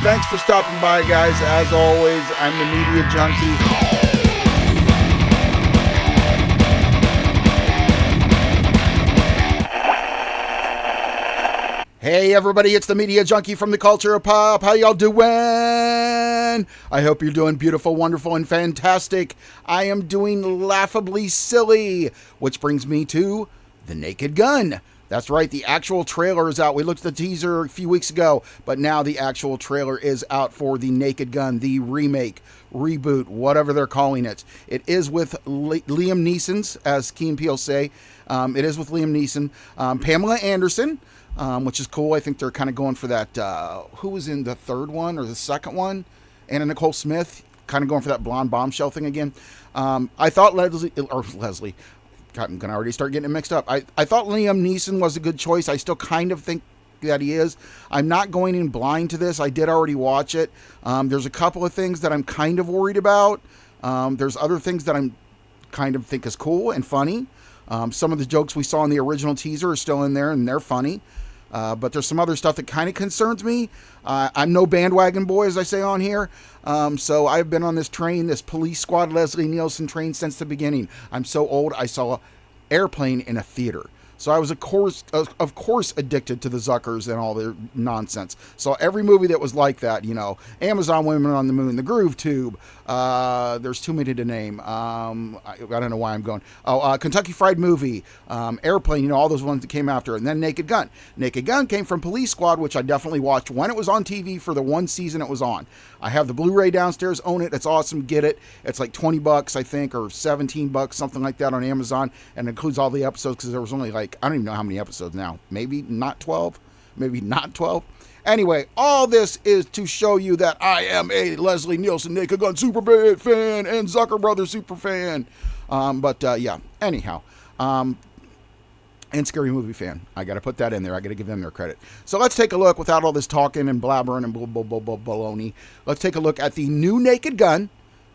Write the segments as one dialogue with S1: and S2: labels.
S1: Thanks for stopping by, guys. As always, I'm the Media Junkie. Hey everybody, it's the Media Junkie from the Culture of Pop. How y'all doing? I hope you're doing beautiful, wonderful, and fantastic. I am doing laughably silly, which brings me to The Naked Gun. That's right, the actual trailer is out. We looked at the teaser a few weeks ago, but now the actual trailer is out for The Naked Gun, the remake, reboot, whatever they're calling it. It is with Liam Neeson, as Key and Peele say. It is with Liam Neeson. Pamela Anderson, which is cool. I think they're kind of going for that, who was in the third one or the second one? Anna Nicole Smith, kind of going for that blonde bombshell thing again. I thought Leslie, God, I'm going to already start getting it mixed up. I thought Liam Neeson was a good choice. I still kind of think that he is. I'm not going in blind to this. I did already watch it. There's a couple of things that I'm kind of worried about. There's other things that I'm kind of think is cool and funny. Some of the jokes we saw in the original teaser are still in there, and they're funny. But there's some other stuff that kind of concerns me. I'm no bandwagon boy, as I say on here. So I've been on this train, this Police Squad Leslie Nielsen train, since the beginning. I'm so old, I saw Airplane in a theater. So I was, of course, addicted to the Zuckers and all their nonsense. So every movie that was like that, you know, Amazon Women on the Moon, The Groove Tube, there's too many to name. I don't know why I'm going. Kentucky Fried Movie, Airplane, you know, all those ones that came after. And then Naked Gun. Naked Gun came from Police Squad, which I definitely watched when it was on TV for the one season it was on. I have the Blu-ray downstairs, own it. It's awesome. Get it. It's like $20, I think, or $17, something like that on Amazon. And it includes all the episodes because there was only like, I don't even know how many episodes now. Maybe not 12. Maybe not 12. Anyway, all this is to show you that I am a Leslie Nielsen Naked Gun super fan and Zucker Brothers super fan. Yeah, anyhow. And Scary Movie fan. I got to put that in there. I got to give them their credit. So let's take a look without all this talking and blabbering and baloney. Let's take a look at the new Naked Gun.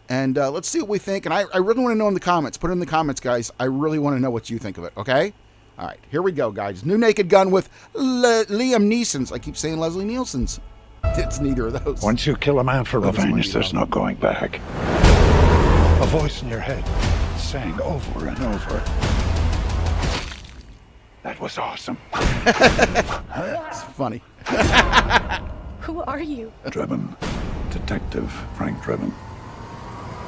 S1: And let's see what we think. And I really want to know in the comments. Put it in the comments, guys. I really want to know what you think of it, okay? All right, here we go, guys. New Naked Gun with Liam Neeson's. I keep saying Leslie Nielsen's. It's neither of those.
S2: Once you kill a man for revenge, there's no going back. A voice in your head saying over and over, "That was awesome."
S1: It's funny.
S3: Who are you?
S2: Drebin. Detective Frank Drebin.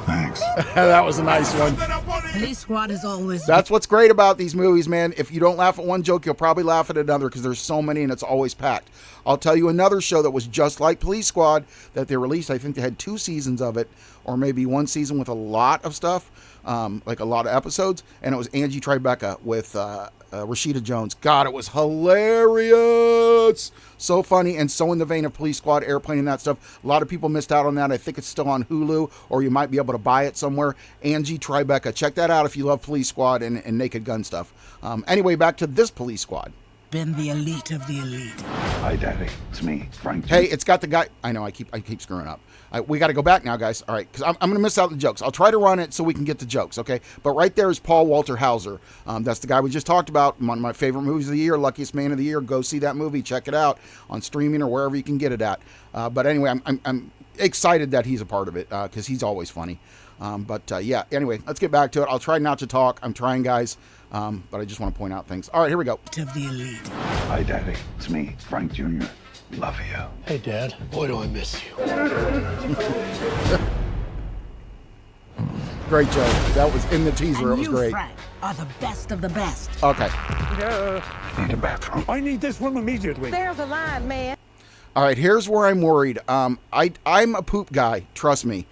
S2: Thanks.
S1: That was a nice one.
S4: Police Squad is always...
S1: That's what's great about these movies, man. If you don't laugh at one joke, you'll probably laugh at another because there's so many and it's always packed. I'll tell you another show that was just like Police Squad that they released. I think they had 2 seasons of it, or maybe 1 season with a lot of stuff, like a lot of episodes. And it was Angie Tribeca with Rashida Jones. God, it was hilarious. So funny and so in the vein of Police Squad, Airplane, and that stuff. A lot of people missed out on that. I think it's still on Hulu, or you might be able to buy it somewhere. Angie Tribeca. Check that out if you love Police Squad and Naked Gun stuff. Anyway, back to this Police Squad.
S4: Been the elite of the elite.
S2: Hi, Daddy. It's me, Frank.
S1: Hey, it's got the guy. I know, I keep screwing up. We got to go back now, guys. All right, because I'm going to miss out the jokes. I'll try to run it so we can get the jokes, okay? But right there is Paul Walter Hauser. That's the guy we just talked about. One of my favorite movies of the year, Luckiest Man of the Year. Go see that movie. Check it out on streaming or wherever you can get it at. But anyway, I'm excited that he's a part of it because he's always funny. Yeah, anyway, let's get back to it. I'll try not to talk. I'm trying, guys. But I just want to point out things. All right, here we go.
S4: Of the elite.
S2: Hi, Daddy. It's me, Frank Jr. Love you.
S5: Hey, Dad. Boy, do I miss you.
S1: Great joke. That was in the teaser.
S4: And
S1: It was
S4: you,
S1: great.
S4: Frank, are the best of the best.
S1: Okay.
S2: Need a bathroom. I need this one immediately.
S3: There's a line, man.
S1: All right, here's where I'm worried. I'm a poop guy. Trust me.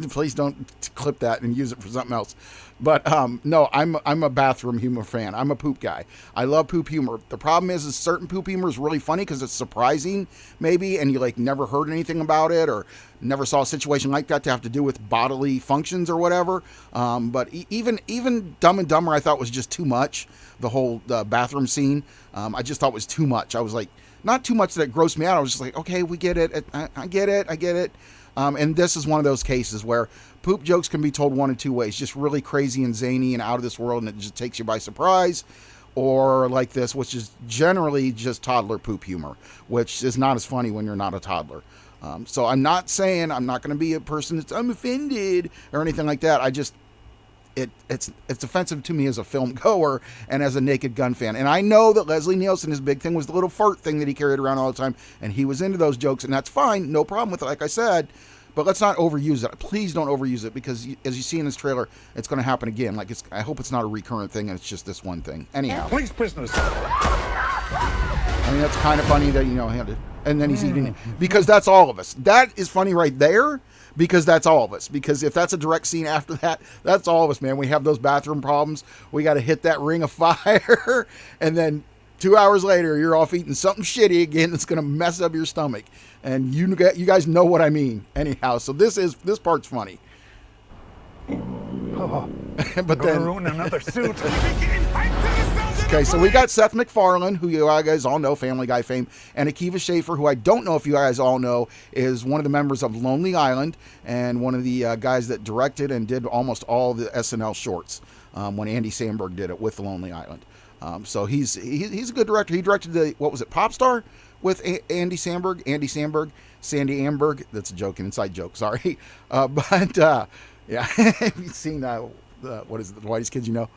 S1: Please don't clip that and use it for something else. But no, I'm a bathroom humor fan. I'm a poop guy. I love poop humor. The problem is certain poop humor is really funny because it's surprising, maybe, and you like never heard anything about it or never saw a situation like that to have to do with bodily functions or whatever. But even Dumb and Dumber, I thought was just too much. The whole bathroom scene, I just thought was too much. I was like, not too much that it grossed me out. I was just like, okay, we get it. I get it. And this is one of those cases where poop jokes can be told one of two ways. Just really crazy and zany and out of this world and it just takes you by surprise. Or like this, which is generally just toddler poop humor, which is not as funny when you're not a toddler. So I'm not saying I'm not going to be a person that's I'm offended or anything like that. I just it's offensive to me as a film goer and as a Naked Gun fan. And I know that Leslie Nielsen, his big thing was the little fart thing that he carried around all the time, and he was into those jokes, and that's fine, no problem with it, like I said. But let's not overuse it. Please don't overuse it, because as you see in this trailer, it's going to happen again. Like I hope it's not a recurrent thing and it's just this one thing. Anyhow,
S2: Police business.
S1: I mean, that's kind of funny that, and then he's eating it. Because that's all of us. That is funny right there, because that's all of us. Because if that's a direct scene after that, that's all of us, man. We have those bathroom problems. We got to hit that ring of fire. And then 2 hours later, you're off eating something shitty again that's going to mess up your stomach. And you guys know what I mean. Anyhow, so this part's funny.
S2: Oh,
S1: But then
S2: ruin another suit.
S1: Okay, so we got Seth MacFarlane, who you guys all know, Family Guy fame, and Akiva Schaffer, who I don't know if you guys all know, is one of the members of Lonely Island and one of the guys that directed and did almost all the SNL shorts when Andy Samberg did it with Lonely Island. So he's a good director. He directed Popstar with Andy Samberg, Sandy Amberg. That's a joke, an inside joke, sorry. Yeah, have you seen what is it, the whitest kids you know?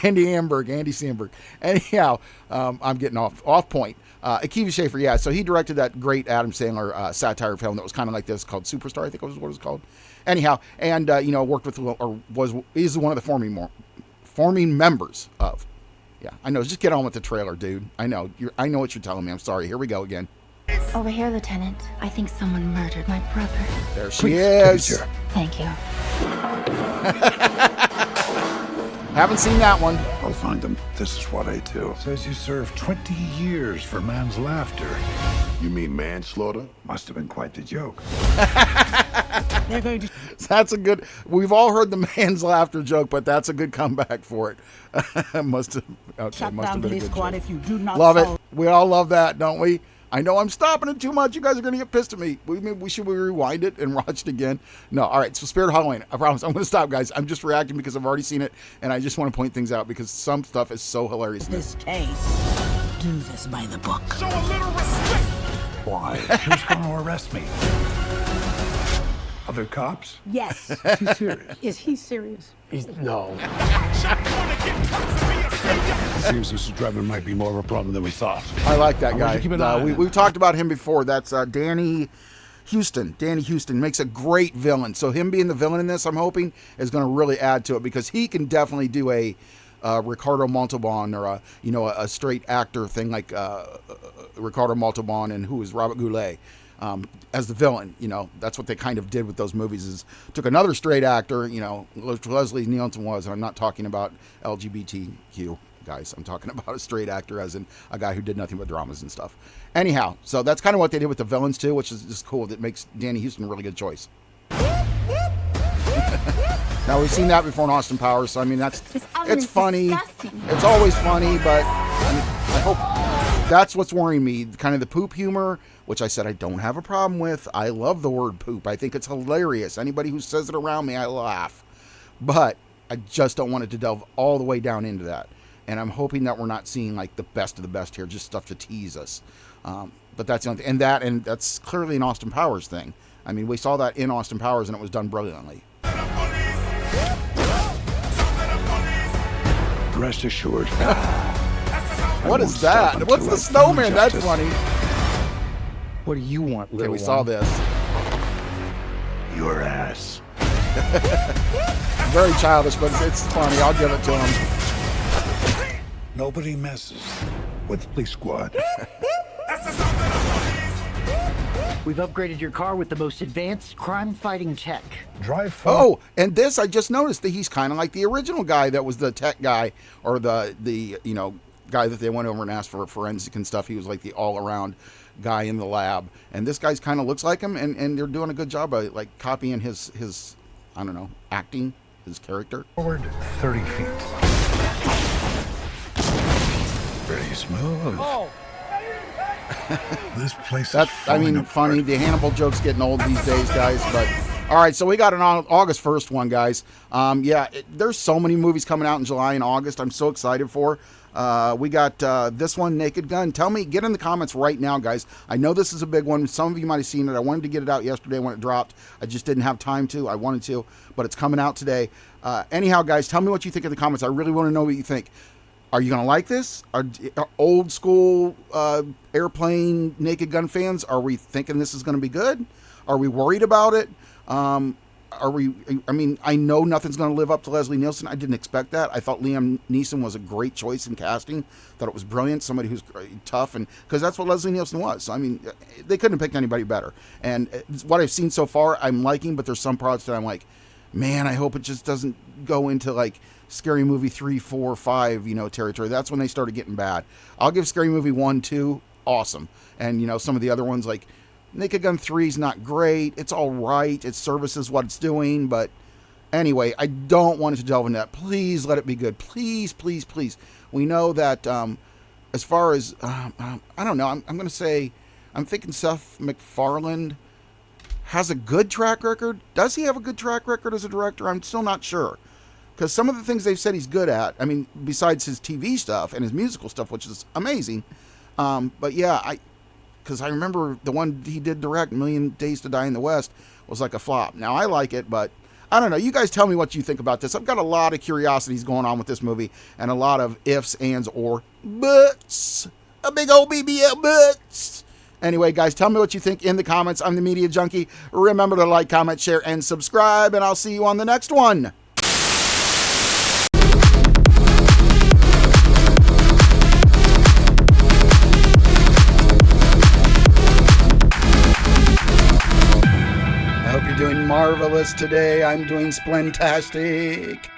S1: Andy Samberg. Anyhow, I'm getting off point. Akiva Schaffer, yeah. So he directed that great Adam Sandler satire film that was kind of like this, called Superstar, I think was what it was called. Anyhow, and worked with is one of the forming members of. Yeah, I know. Just get on with the trailer, dude. I know what you're telling me. I'm sorry. Here we go again.
S6: Over here, Lieutenant. I think someone murdered my brother.
S1: There she is.
S6: Thank you.
S1: Haven't seen that one.
S2: I'll find them. This is what I do. Says you served 20 years for man's laughter.
S7: You mean manslaughter?
S2: Must have been quite the joke.
S4: They're going to
S1: That's a good. We've all heard the man's laughter joke, but that's a good comeback for it. Must have
S4: shut
S1: been
S4: down
S1: a
S4: Police
S1: good
S4: Squad
S1: joke.
S4: if you do not
S1: Love
S4: solve.
S1: it. We all love that, don't we? I know I'm stopping it too much. You guys are going to get pissed at me. Should we rewind it and watch it again? No. All right. So Spirit of Halloween. I promise I'm going to stop, guys. I'm just reacting because I've already seen it, and I just want to point things out because some stuff is so hilarious.
S4: This case. Do this by the book.
S2: Why? Who's going to arrest me? Other cops?
S4: Yes.
S2: Is he serious?
S3: Is he serious?
S5: No.
S7: Seems Mr. Drebin might be more of a problem than we thought.
S1: I like that
S7: I want you
S1: guy.
S7: to keep an eye on him.
S1: We've talked about him before. That's Danny Houston. Danny Houston makes a great villain. So him being the villain in this, I'm hoping, is going to really add to it because he can definitely do a Ricardo Montalban or a straight actor thing like Ricardo Montalban and who is Robert Goulet. As the villain, that's what they kind of did with those movies is took another straight actor, which Leslie Nielsen was, and I'm not talking about LGBTQ guys. I'm talking about a straight actor as in a guy who did nothing but dramas and stuff. Anyhow, so that's kind of what they did with the villains too, which is just cool. That makes Danny Houston a really good choice. Now we've seen that before in Austin Powers, so I mean it's funny.
S6: Disgusting.
S1: It's always funny, but I hope that's what's worrying me. Kind of the poop humor, which I said I don't have a problem with. I love the word poop. I think it's hilarious. Anybody who says it around me, I laugh. But I just don't want it to delve all the way down into that. And I'm hoping that we're not seeing like the best of the best here, just stuff to tease us. But that's the only thing. And that's clearly an Austin Powers thing. I mean, we saw that in Austin Powers, and it was done brilliantly.
S2: Rest assured.
S1: What is that? What's the snowman? That's funny.
S5: What do you want,
S1: Okay,
S5: little
S1: we saw this.
S2: Your ass.
S1: Very childish, but it's funny. I'll give it to him.
S2: Nobody messes with Police Squad.
S8: We've upgraded your car with the most advanced crime-fighting tech.
S2: Drive far.
S1: Oh, and this I just noticed that he's kind of like the original guy that was the tech guy, or the guy that they went over and asked for forensic and stuff. He was like the all-around guy in the lab, and this guy's kind of looks like him, and they're doing a good job of like copying his I don't know, acting, his character.
S2: Forward 30 feet. Very smooth.
S3: Oh.
S2: This place
S1: That's
S2: is
S1: I
S2: falling
S1: mean
S2: apart.
S1: funny. The Hannibal joke's getting old these days, guys, but All right, so we got an August 1st one, guys. There's so many movies coming out in July and August. I'm so excited for. We got this one, Naked Gun. Tell me, get in the comments right now, guys. I know this is a big one. Some of you might have seen it. I wanted to get it out yesterday when it dropped. I just didn't have time to. I wanted to, but it's coming out today. Anyhow, guys, tell me what you think in the comments. I really want to know what you think. Are you going to like this? Are old school airplane Naked Gun fans, are we thinking this is going to be good? Are we worried about it? I know nothing's going to live up to Leslie Nielsen. I didn't expect that. I thought Liam Neeson was a great choice in casting. Thought it was brilliant. Somebody who's tough, and because that's what Leslie Nielsen was. I mean, they couldn't have picked anybody better. And what I've seen so far, I'm liking, but there's some parts that I'm like, man, I hope it just doesn't go into like Scary Movie 3, 4, 5, territory. That's when they started getting bad. I'll give Scary Movie 1, 2, awesome. And, some of the other ones like Naked Gun 3 is not great. It's all right. It services what it's doing. But anyway, I don't want it to delve into that. Please let it be good. Please, please, please. We know that as far as, I don't know, I'm going to say, I'm thinking Seth MacFarlane has a good track record. Does he have a good track record as a director? I'm still not sure. Because some of the things they've said he's good at, I mean, besides his TV stuff and his musical stuff, which is amazing. But yeah, because I remember the one he did direct, Million Days to Die in the West, was like a flop. Now, I like it, but I don't know. You guys tell me what you think about this. I've got a lot of curiosities going on with this movie and a lot of ifs, ands, or buts. A big old BBL buts. Anyway, guys, tell me what you think in the comments. I'm the Media Junkie. Remember to like, comment, share, and subscribe, and I'll see you on the next one. Doing marvelous today. I'm doing splentastic.